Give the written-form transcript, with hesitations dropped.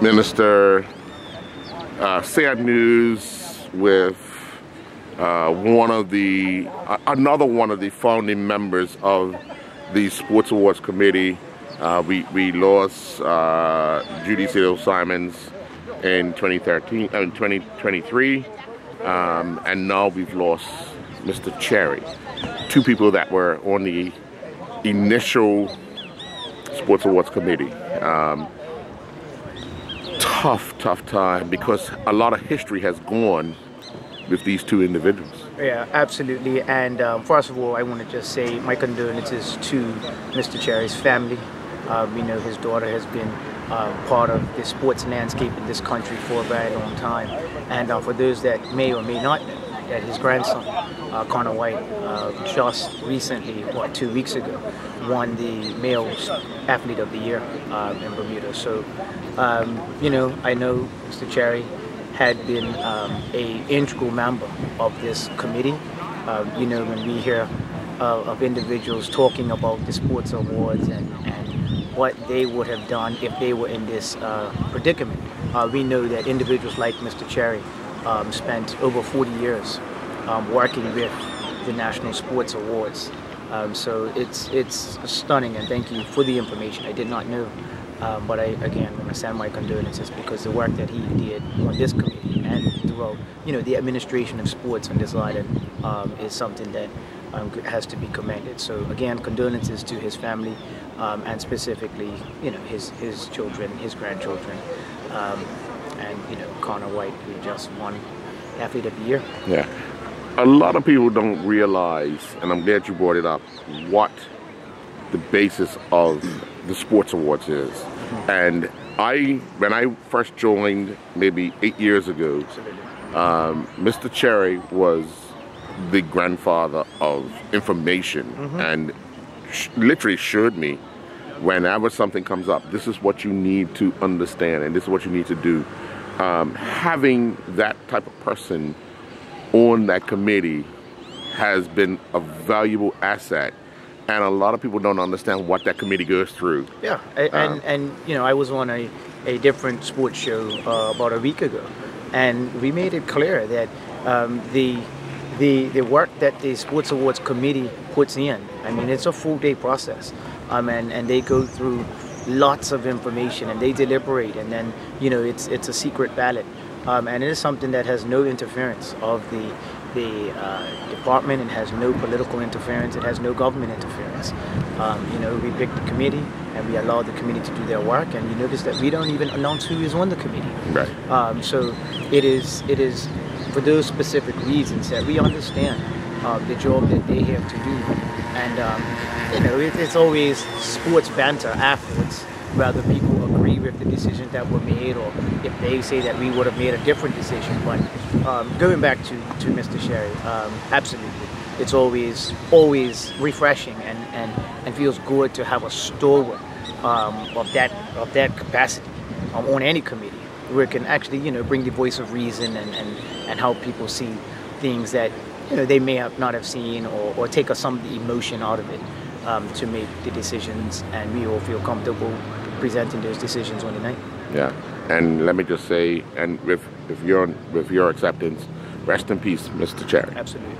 Minister, sad news with another one of the founding members of the Sports Awards Committee. We lost Judy Simons in 2023, and now we've lost Mr. Cherry. Two people that were on the initial Sports Awards Committee. Tough time, because a lot of history has gone with these two individuals. Yeah, absolutely. And first of all, I want to just say my condolences to Mr. Cherry's family. We know his daughter has been part of the sports landscape in this country for a very long time. And for those that may or may not know, that his grandson, Connor White, just recently, 2 weeks ago, won the Male Athlete of the Year in Bermuda. So, you know, I know Mr. Cherry had been an integral member of this committee. You know, when we hear of individuals talking about the sports awards and what they would have done if they were in this predicament, we know that individuals like Mr. Cherry spent over 40 years working with the National Sports Awards. So it's stunning, and thank you for the information. I did not know. But I, again, want to send my condolences, because the work that he did on this committee and throughout, you know, the administration of sports on this island is something that has to be commended. So again, condolences to his family, and specifically, you know, his children, his grandchildren, and, you know, Connor White, who just won Athlete of the Year. Yeah. A lot of people don't realize, and I'm glad you brought it up, what the basis of the Sports Awards is. And when I first joined maybe 8 years ago, Mr. Cherry was the grandfather of information, and literally showed me, whenever something comes up, this is what you need to understand and this is what you need to do. Having that type of person on that committee has been a valuable asset. And a lot of people don't understand what that committee goes through. Yeah, and you know, I was on a different sports show about a week ago, and we made it clear that the work that the Sports Awards Committee puts in, I mean, it's a full day process, and they go through lots of information, and they deliberate, and then, you know, it's a secret ballot, and it is something that has no interference of the department. It has no political interference. It has no government interference. You know, we pick the committee and we allow the committee to do their work, and you notice that we don't even announce who is on the committee. Right. So it is for those specific reasons that we understand the job that they have to do, and you know, it's always sports banter afterwards, whether people agree with the decisions that were made or if they say that we would have made a different decision. But going back to Mr. Cherry, absolutely, it's always refreshing and feels good to have a stalwart of that capacity on any committee, where it can actually, you know, bring the voice of reason and help people see things that, you know, they may not have seen, or take some of the emotion out of it, to make the decisions, and we all feel comfortable presenting those decisions on the night. Yeah, and let me just say, and with your acceptance, rest in peace, Mr. Cherry. Absolutely.